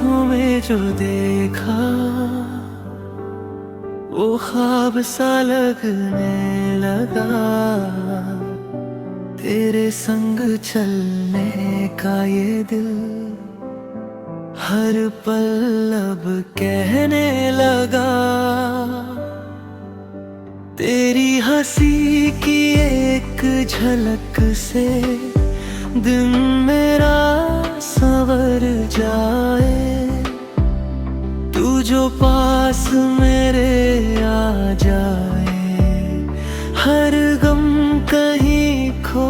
आँखों में जो देखा वो ख्वाब सा लगने लगा। तेरे संग चलने का ये दिल हर पल अब कहने लगा। तेरी हंसी की एक झलक से दिन मेरा संवर जाए। तू जो पास मेरे आ जाए, हर गम कहीं खो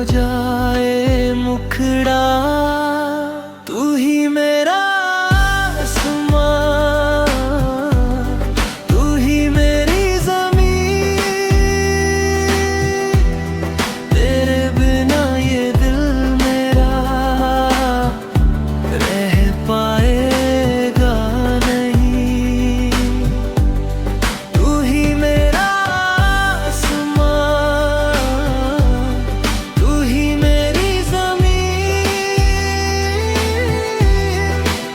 जाए। मुखड़ा तू ही मेरा आसमां, तू ही मेरी ज़मीं। तेरे बिना ये दिल मेरा रह पाएगा नहीं। तू ही मेरा आसमां, तू ही मेरी ज़मीं।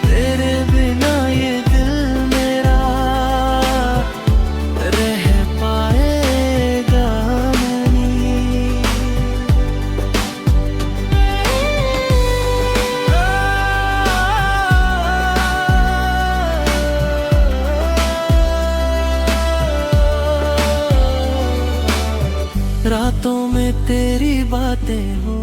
तेरे बिना ये दिल मेरा रह पाएगा नहीं। रातों में तेरी बातें हो।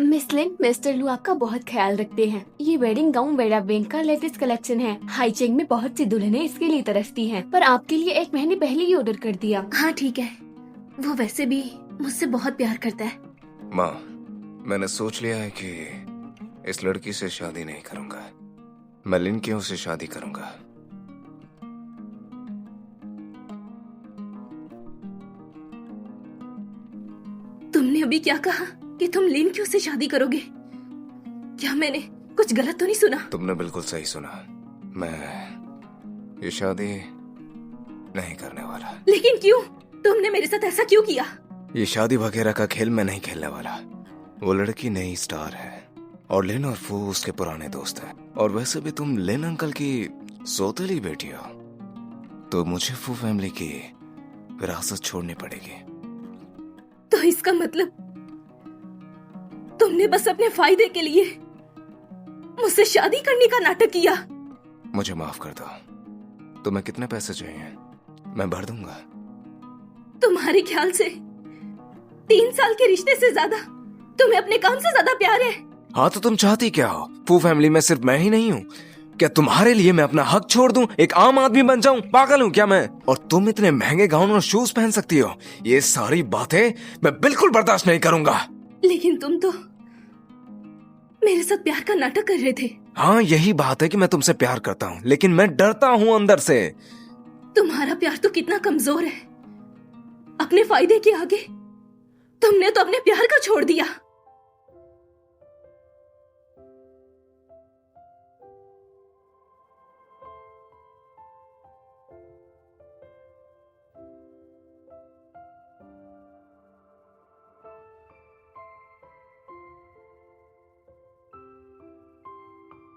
मिस लिन, मिस्टर लू आपका बहुत ख्याल रखते हैं। ये वेडिंग गाउन वेरा वेंग का लेटेस्ट कलेक्शन है। हाईचेंग में बहुत सी दुल्हनें इसके लिए तरसती हैं, पर आपके लिए एक महीने पहले ही ऑर्डर कर दिया। हाँ ठीक है, वो वैसे भी मुझसे बहुत प्यार करता है। माँ, मैंने सोच लिया है कि इस लड़की से शादी नहीं करूंगा। मैं लिन क्यों से शादी करूंगा। तुमने अभी क्या कहा कि तुम लिन क्यों से शादी करोगे? क्या मैंने कुछ गलत तो नहीं सुना? तुमने बिल्कुल सही सुना। मैं ये शादी नहीं करने वाला। लेकिन क्यों? तुमने मेरे साथ ऐसा क्यों किया? ये शादी वगैरह का खेल मैं नहीं खेलने वाला। वो लड़की नई स्टार है और लिन और फू उसके पुराने दोस्त हैं। और वैसे भी तुम लिन अंकल की सौतेली बेटी हो, तो मुझे फू फैमिली की विरासत छोड़नी पड़ेगी। तो इसका मतलब तुमने बस अपने फायदे के लिए मुझसे शादी करने का नाटक किया। मुझे माफ कर दो। तुम्हें कितने पैसे चाहिए? मैं भर दूंगा। तुम्हारे ख्याल से 3 साल के रिश्ते से ज्यादा तुम्हें अपने काम से ज्यादा प्यार है? हाँ, तो तुम चाहती क्या हो? फू फैमिली में सिर्फ मैं ही नहीं हूँ। क्या तुम्हारे लिए मैं अपना हक छोड़ दूं, एक आम आदमी बन जाऊं? पागल हूं क्या मैं? और तुम इतने महंगे गाउन और शूज पहन सकती हो? ये सारी बातें मैं बिल्कुल बर्दाश्त नहीं करूंगा। लेकिन तुम तो मेरे साथ प्यार का नाटक कर रहे थे। हाँ, यही बात है कि मैं तुमसे प्यार करता हूँ, लेकिन मैं डरता हूँ अंदर से। तुम्हारा प्यार तो कितना कमजोर है। अपने फायदे के आगे तुमने तो अपने प्यार का छोड़ दिया।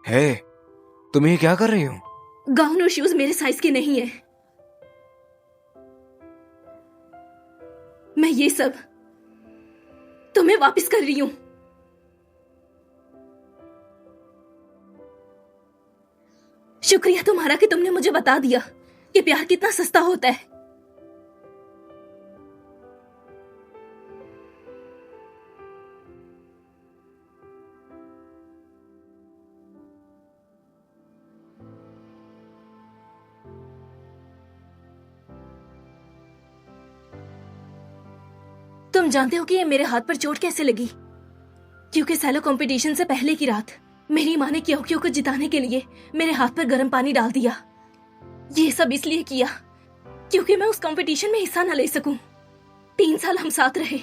हे, तुम ये क्या कर रही हो? गाउन और शूज मेरे साइज के नहीं है। मैं ये सब तुम्हें वापस कर रही हूं। शुक्रिया तुम्हारा कि तुमने मुझे बता दिया कि प्यार कितना सस्ता होता है। तुम जानते हो कि ये मेरे हाथ पर चोट कैसे लगी? क्योंकि सैलो कंपटीशन से पहले की रात मेरी माँ ने क्यों को जिताने के लिए मेरे हाथ पर गर्म पानी डाल दिया। ये सब इसलिए किया क्योंकि मैं उस कंपटीशन में हिस्सा न ले सकूं। 3 साल हम साथ रहे,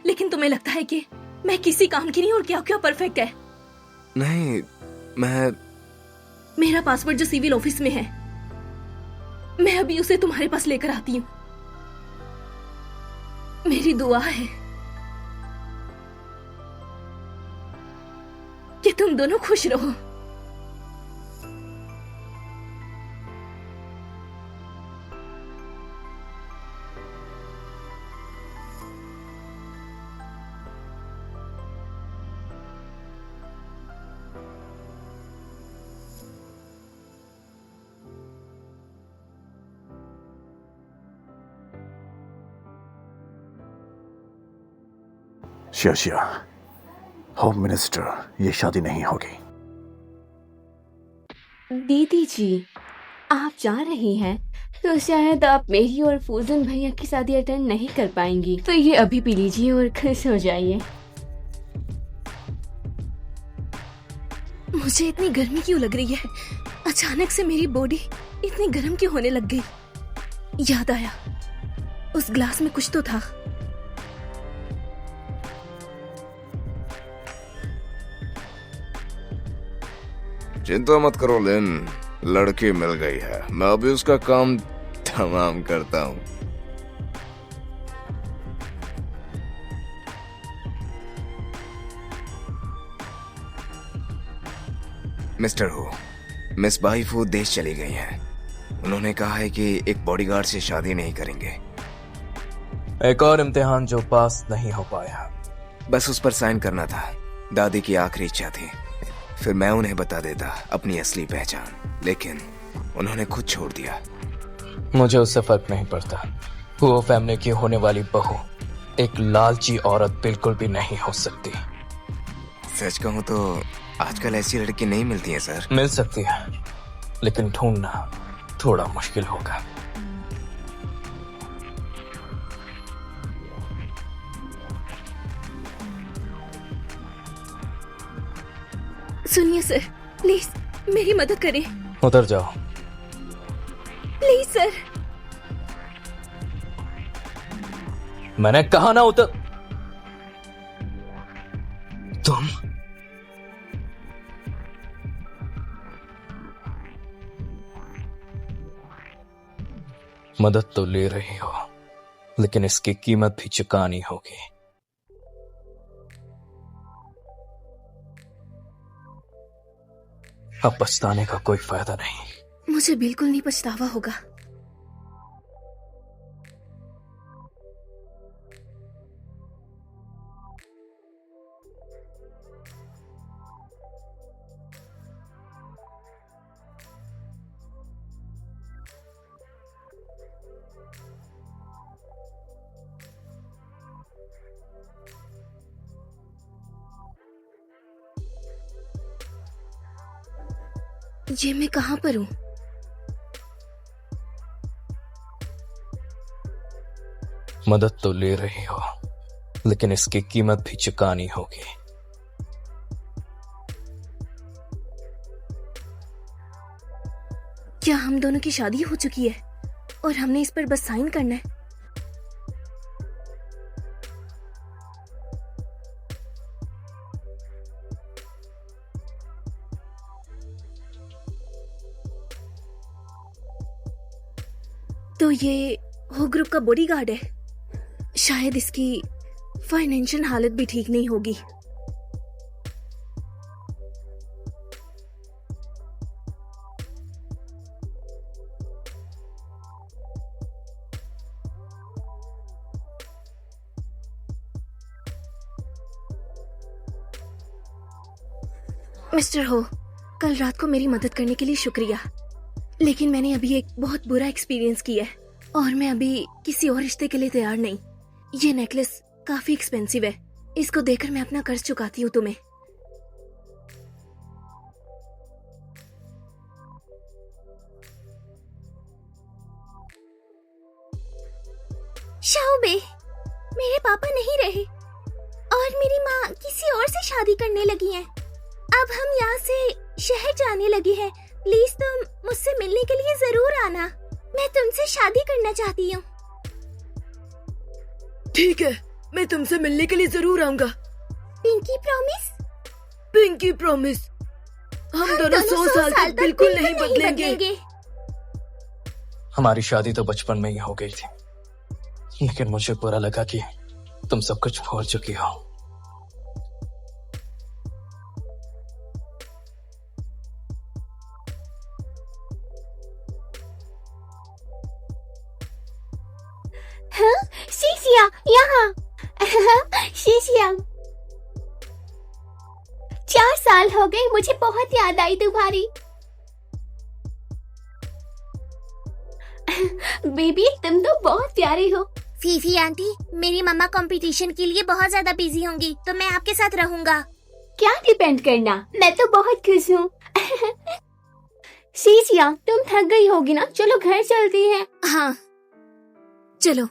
लेकिन तुम्हें लगता है कि मैं किसी काम की नहीं और क्या परफेक्ट है? नहीं, मेरा पासवर्ड जो सिविल ऑफिस में है, मैं अभी उसे तुम्हारे पास लेकर आती हूँ। मेरी दुआ है तुम दोनों खुश रहो। शिया, होम मिनिस्टर, ये शादी नहीं होगी। दीदी जी, आप जा रही हैं तो शायद आप मेरी और फूजन भैया की शादी अटेंड नहीं कर पाएंगी, तो ये अभी पी लीजिए और खुश हो जाइए। मुझे इतनी गर्मी क्यों लग रही है? अचानक से मेरी बॉडी इतनी गर्म क्यों होने लग गई? याद आया, उस ग्लास में कुछ तो था। चिंता मत करो लिन, लड़की मिल गई है। मैं अभी उसका काम तमाम करता हूँ। मिस्टर हो, मिस बाईफू देश चली गई हैं। उन्होंने कहा है कि एक बॉडीगार्ड से शादी नहीं करेंगे। एक और इम्तिहान जो पास नहीं हो पाया। बस उस पर साइन करना था। दादी की आखिरी इच्छा थी, फिर मैं उन्हें बता देता अपनी असली पहचान, लेकिन उन्होंने खुद छोड़ दिया। मुझे उससे फर्क नहीं पड़ता। वो फैमिली की होने वाली बहू एक लालची औरत बिल्कुल भी नहीं हो सकती। सच कहूं तो आजकल ऐसी लड़की नहीं मिलती है सर। मिल सकती है, लेकिन ढूंढना थोड़ा मुश्किल होगा। सुनिए सर, प्लीज मेरी मदद करें। उतर जाओ। Please sir. मैंने कहा ना उतर। तुम मदद तो ले रही हो, लेकिन इसकी कीमत भी चुकानी होगी। अब पछताने का कोई फायदा नहीं। मुझे बिल्कुल नहीं पछतावा होगा। ये मैं कहां पर हूं? मदद तो ले रही हो, लेकिन इसकी कीमत भी चुकानी होगी। क्या हम दोनों की शादी हो चुकी है और हमने इस पर बस साइन करना है? तो ये हो ग्रुप का बॉडीगार्ड है। शायद इसकी फाइनेंशियल हालत भी ठीक नहीं होगी। मिस्टर हो, कल रात को मेरी मदद करने के लिए शुक्रिया, लेकिन मैंने अभी एक बहुत बुरा एक्सपीरियंस किया है और मैं अभी किसी और रिश्ते के लिए तैयार नहीं। ये नेकलेस काफी एक्सपेंसिव है, इसको देकर मैं अपना कर्ज चुकाती हूँ तुम्हें। शाओबे, मेरे पापा नहीं रहे और मेरी माँ किसी और से शादी करने लगी है। अब हम यहाँ से शहर जाने लगे हैं। प्लीज तुम मुझसे मिलने के लिए जरूर आना। मैं तुमसे शादी करना चाहती हूँ। ठीक है, मैं तुमसे मिलने के लिए जरूर आऊंगा। Pinky promise? Pinky promise. हम दोनों 100 साल तक बिल्कुल नहीं बदलेंगे। हमारी शादी तो बचपन में ही हो गई थी, लेकिन मुझे बुरा लगा कि तुम सब कुछ भूल चुकी हो। हाँ, शीशिया यहाँ। शीशिया, 4 साल हो गए, मुझे बहुत याद आई तुम्हारी। बेबी तुम तो बहुत प्यारी हो। फीफी आंटी, मेरी मम्मा कंपटीशन के लिए बहुत ज्यादा बिजी होंगी, तो मैं आपके साथ रहूंगा। क्या डिपेंड करना, मैं तो बहुत खुश हूँ। शीशिया तुम थक गई होगी ना, चलो घर चलती हैं। हाँ चलो।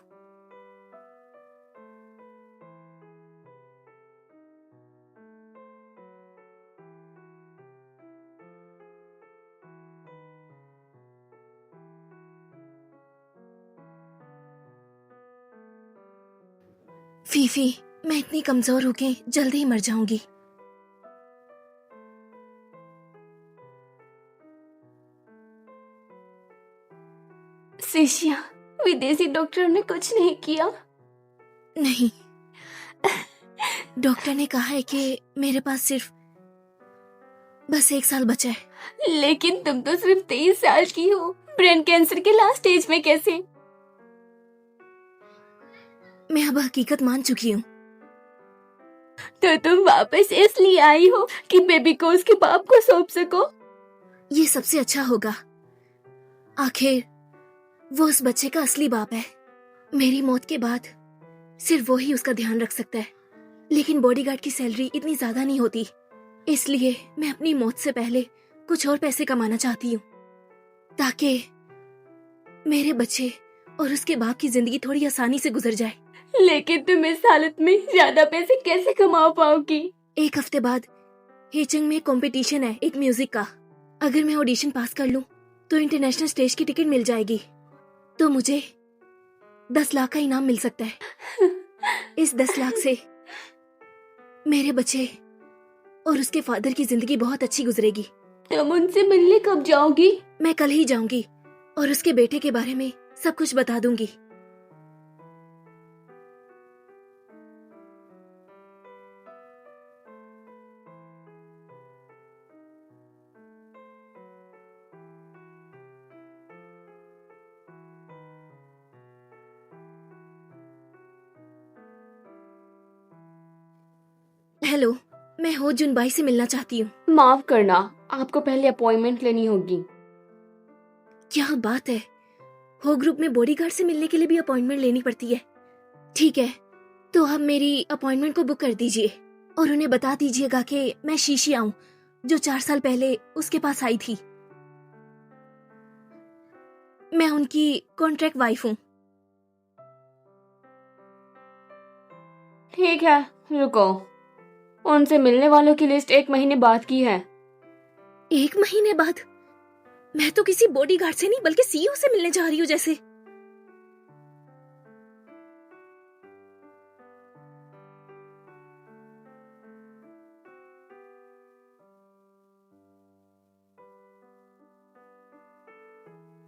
फीफी, मैं इतनी कमजोर होके जल्दी ही मर जाऊंगी। शीशिया, विदेशी डॉक्टर ने कुछ नहीं किया? नहीं, डॉक्टर ने कहा है कि मेरे पास सिर्फ बस 1 साल बचा है। लेकिन तुम तो सिर्फ 23 साल की हो, ब्रेन कैंसर के लास्ट स्टेज में कैसे? मैं अब हकीकत मान चुकी हूँ। तो तुम वापस इसलिए आई हो कि बेबी को उसके बाप को सौंप सको? ये सबसे अच्छा होगा। आखिर वो उस बच्चे का असली बाप है। मेरी मौत के बाद सिर्फ वो ही उसका ध्यान रख सकता है। लेकिन बॉडीगार्ड की सैलरी इतनी ज्यादा नहीं होती, इसलिए मैं अपनी मौत से पहले कुछ और पैसे कमाना चाहती हूँ, ताकि मेरे बच्चे और उसके बाप की जिंदगी थोड़ी आसानी से गुजर जाए। लेकिन तुम इस हालत में ज्यादा पैसे कैसे कमा पाओगी? 1 हफ्ते बाद हेचंग में कंपटीशन है एक म्यूजिक का। अगर मैं ऑडिशन पास कर लूं तो इंटरनेशनल स्टेज की टिकट मिल जाएगी, तो मुझे 10 लाख का इनाम मिल सकता है। इस 10 लाख से मेरे बच्चे और उसके फादर की जिंदगी बहुत अच्छी गुजरेगी। तुम उनसे मिलने कब जाओगी? मैं कल ही जाऊंगी और उसके बेटे के बारे में सब कुछ बता दूंगी। हेलो, मैं हो जुनबाई से मिलना चाहती हूँ। माफ करना, आपको पहले अपॉइंटमेंट लेनी होगी। क्या बात है, हो ग्रुप में बॉडीगार्ड से मिलने के लिए भी अपॉइंटमेंट लेनी पड़ती है? ठीक है, तो आप मेरी अपॉइंटमेंट को बुक कर दीजिए और उन्हें बता दीजिएगा कि मैं शीशी आऊं, जो 4 साल पहले उसके पास आई थी। मैं उनकी कॉन्ट्रैक्ट वाइफ हूँ। ठीक है, रुको, उनसे मिलने वालों की लिस्ट 1 महीने बाद की है। 1 महीने बाद? मैं तो किसी बॉडीगार्ड से नहीं बल्कि सीईओ से मिलने जा रही हूँ जैसे।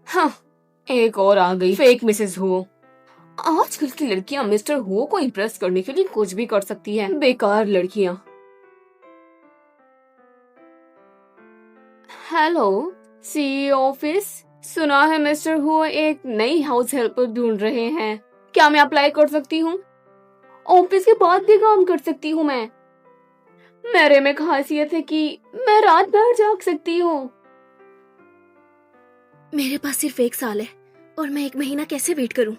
हाँ, एक और आ गई, फेक मिसेस हो। आजकल की लड़कियां मिस्टर हो को इम्प्रेस करने के लिए कुछ भी कर सकती हैं। बेकार लड़कियां। Hello, CEO office. सुना है मिस्टर हो एक नई हाउस हेल्पर ढूंढ रहे हैं। क्या मैं अप्लाई कर सकती हूँ? ऑफिस के बाद भी काम कर सकती हूँ मैं। मेरे में खासियत है कि मैं रात भर जाग सकती हूँ। मेरे पास सिर्फ 1 साल है और मैं 1 महीना कैसे वेट करूं?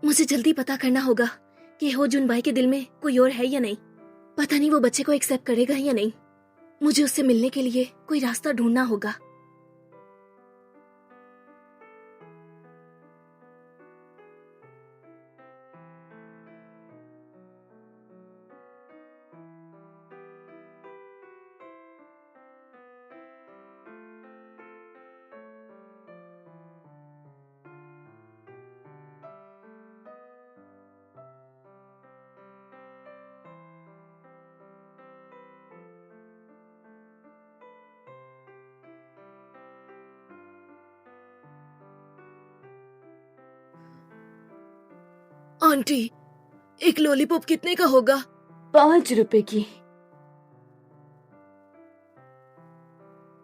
मुझे जल्दी पता करना होगा कि हो जुनबाई के दिल में कोई और है या नहीं। पता नहीं वो बच्चे को एक्सेप्ट करेगा या नहीं। मुझे उससे मिलने के लिए कोई रास्ता ढूंढना होगा। आंटी, एक लॉलीपॉप कितने का होगा? 5 रुपए की।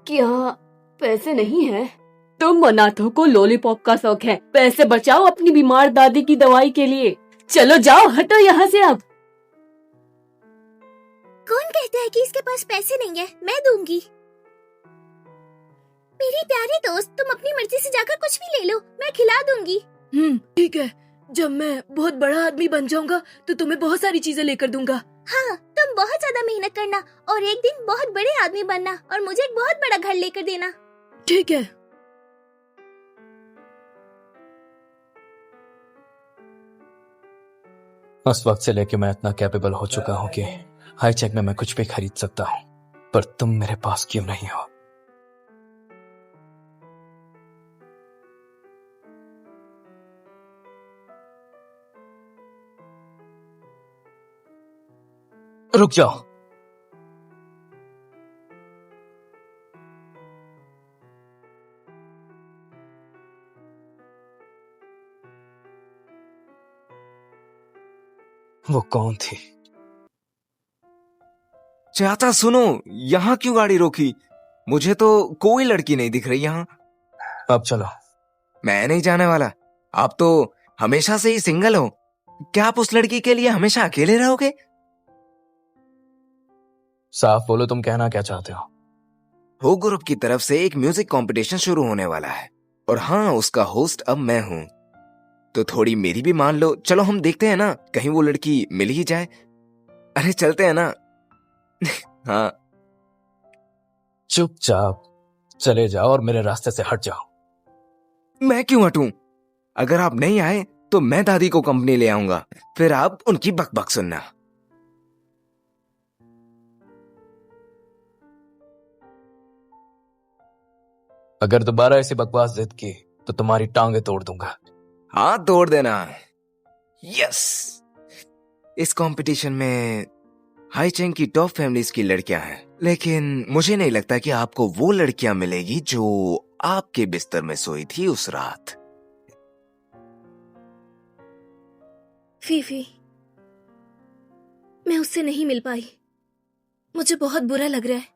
क्या पैसे नहीं है? तुम अनाथों को लॉलीपॉप का शौक है, पैसे बचाओ अपनी बीमार दादी की दवाई के लिए। चलो जाओ, हटो यहाँ से अब। कौन कहता है कि इसके पास पैसे नहीं है? मैं दूंगी। मेरे प्यारे दोस्त, तुम अपनी मर्जी से जाकर कुछ भी ले लो, मैं खिला दूंगी। ठीक है। जब मैं बहुत बड़ा आदमी बन जाऊंगा तो तुम्हें बहुत सारी चीजें लेकर दूंगा। हाँ, तुम बहुत ज्यादा मेहनत करना और एक दिन बहुत बड़े आदमी बनना और मुझे एक बहुत बड़ा घर लेकर देना। ठीक है। उस वक्त से लेके मैं इतना कैपेबल हो चुका हूँ कि हाई चेक में मैं कुछ भी खरीद सकता हूँ, पर तुम मेरे पास क्यों नहीं हो? रुक जाओ। वो कौन थी? चाचा सुनो, यहाँ क्यों गाड़ी रोकी? मुझे तो कोई लड़की नहीं दिख रही यहाँ। अब चलो। मैं नहीं जाने वाला। आप तो हमेशा से ही सिंगल हो, क्या आप उस लड़की के लिए हमेशा अकेले रहोगे? साफ बोलो, तुम कहना क्या चाहते हो? हो ग्रुप की तरफ से एक म्यूजिक कंपटीशन शुरू होने वाला है और हाँ, उसका होस्ट अब मैं हूँ, तो थोड़ी मेरी भी मान लो। चलो हम देखते हैं ना, कहीं वो लड़की मिल ही जाए। अरे चलते हैं ना। हाँ। चुपचाप चले जाओ और मेरे रास्ते से हट जाओ। मैं क्यों हटूं? अगर आप नहीं आए तो मैं दादी को कंपनी ले आऊंगा, फिर आप उनकी बकबक सुनना। अगर दोबारा ऐसी बकवास जिद की तो तुम्हारी टांगे तोड़ दूंगा। हाँ, तोड़ देना। यस। इस कंपटीशन में हाई चेंग की टॉप फैमिलीज की लड़कियां हैं, लेकिन मुझे नहीं लगता कि आपको वो लड़कियां मिलेगी जो आपके बिस्तर में सोई थी उस रात। फीफी, मैं उससे नहीं मिल पाई। मुझे बहुत बुरा लग रहा है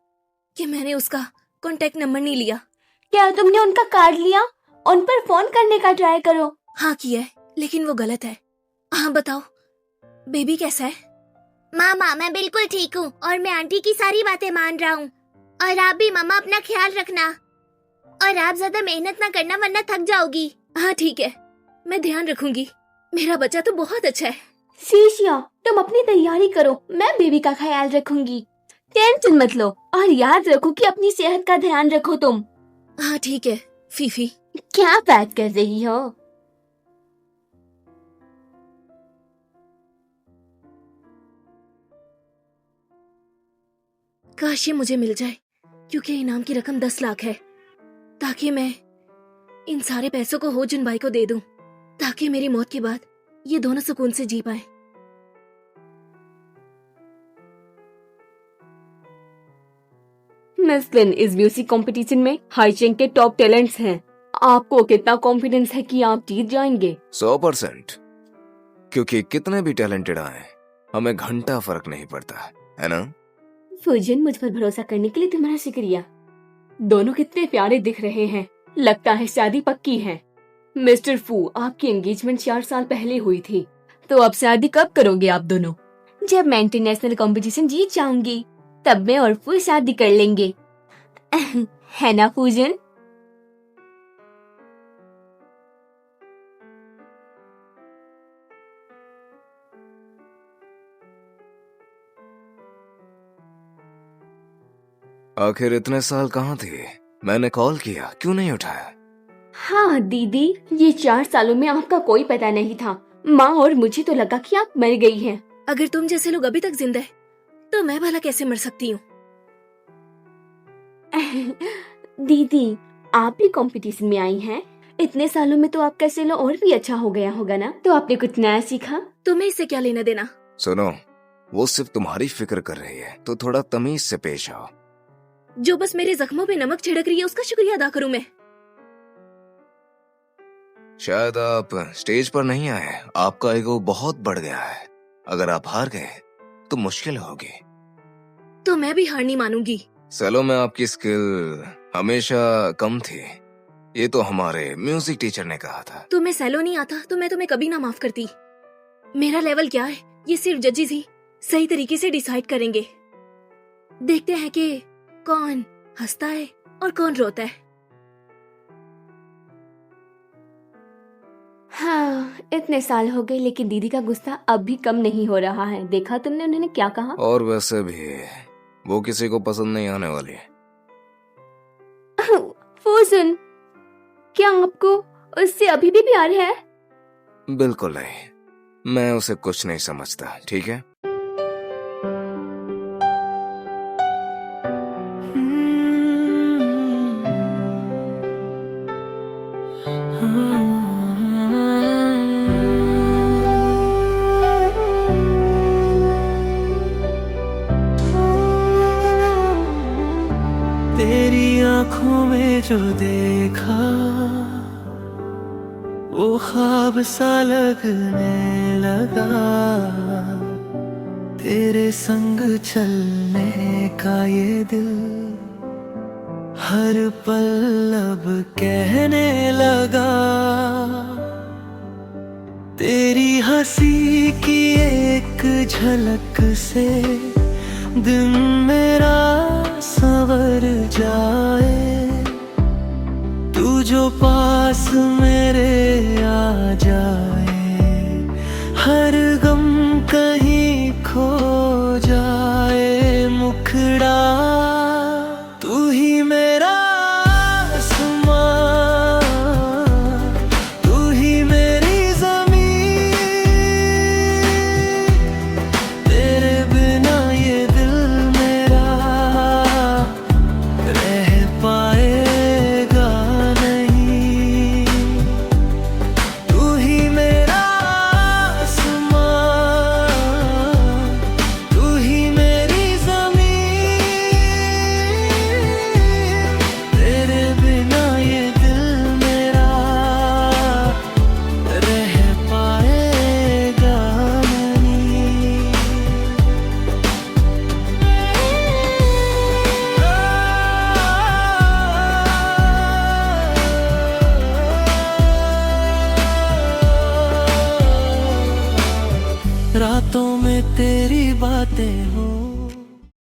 कि मैंने उसका कांटेक्ट नंबर नहीं लिया। क्या तुमने उनका कार्ड लिया? उन पर फोन करने का ट्राई करो। हाँ किया है, लेकिन वो गलत है। हाँ बताओ, बेबी कैसा है? मामा, मैं बिल्कुल ठीक हूँ और मैं आंटी की सारी बातें मान रहा हूँ। और आप भी मामा अपना ख्याल रखना और आप ज्यादा मेहनत ना करना वरना थक जाओगी। हाँ ठीक है, मैं ध्यान रखूंगी। मेरा बच्चा तो बहुत अच्छा है। शीशिया, तुम अपनी तैयारी करो, मैं बेबी का ख्याल रखूंगी। टेंशन मत लो और याद रखो कि अपनी सेहत का ध्यान रखो तुम। हाँ ठीक है फीफी। क्या बात कर रही हो? काश ये मुझे मिल जाए, क्योंकि इनाम की रकम 10 लाख है, ताकि मैं इन सारे पैसों को हो जुन भाई को दे दूं, ताकि मेरी मौत के बाद ये दोनों सुकून से जी पाए। मिस लिन, इस म्यूजिक कंपटीशन में हाई चेंग के टॉप टैलेंट्स हैं। आपको कितना कॉन्फिडेंस है कि आप जीत जाएंगे? 100%। क्योंकि कितने भी टैलेंटेड आए, हमें घंटा फर्क नहीं पड़ता, है ना? फूजन, मुझ पर भरोसा करने के लिए तुम्हारा शुक्रिया। दोनों कितने प्यारे दिख रहे हैं, लगता है शादी पक्की है। मिस्टर फू, आपकी एंगेजमेंट 4 साल पहले हुई थी, तो अब शादी कब करोगे आप दोनों? जब मैं इंटरनेशनल कंपटीशन जीत जाऊंगी तब मैं और फू शादी कर लेंगे। है ना फूजन? आखिर इतने साल कहाँ थे? मैंने कॉल किया, क्यों नहीं उठाया? हाँ दीदी, ये 4 सालों में आपका कोई पता नहीं था। माँ और मुझे तो लगा कि आप मर गई हैं। अगर तुम जैसे लोग अभी तक जिंदा है तो मैं भला कैसे मर सकती हूँ? दीदी, आप भी कंपटीशन में आई हैं। इतने सालों में तो आपका चलो और भी अच्छा हो गया होगा ना? तो आपने कुछ नया सीखा? तुम्हें इससे क्या लेना देना? सुनो, वो सिर्फ तुम्हारी फिक्र कर रही है, तो थोड़ा तमीज से पेश आओ। जो बस मेरे जख्मों पे नमक छिड़क रही है उसका शुक्रिया अदा करूं मैं? शायद आप स्टेज पर नहीं आए, आपका ईगो बहुत बढ़ गया है। अगर आप हार गए तो मुश्किल होगी। तो मैं भी हार नहीं मानूंगी। चलो, मैं आपकी स्किल हमेशा कम थी, ये तो हमारे म्यूजिक टीचर ने कहा था। तुम्हें सेलो नहीं आता तो मैं तुम्हें कभी ना माफ करती। मेरा लेवल क्या है ये सिर्फ जजेस ही सही तरीके से डिसाइड करेंगे। देखते हैं कि कौन हंसता है और कौन रोता है। हाँ, इतने साल हो गए लेकिन दीदी का गुस्सा अब भी कम नहीं हो रहा है। देखा तुमने उन्होंने क्या कहा? और वैसे भी वो किसी को पसंद नहीं आने वाली। फूसन, क्या आपको उससे अभी भी प्यार है? बिल्कुल नहीं, मैं उसे कुछ नहीं समझता। ठीक है, तेरी आंखों में जो देखा वो ख्वाब सा लगने लगा। तेरे संग चलने का ये दिल हर पल अब कहने लगा। तेरी हंसी की एक झलक से दिन मेरा संवर जाए। तू जो पास मेरे आ जाए, हर गम कहीं खो जाए। मुखड़ा तू ही मेरा आसमां, तू ही मेरी ज़मीन। तेरे बिना ये दिल मेरा रह पाएगा नहीं। तू ही मेरा आसमां, तू ही मेरी ज़मीन। तेरे बिना ये दिल मेरा रह पाएगा नहीं। रातों में तेरी बातें हो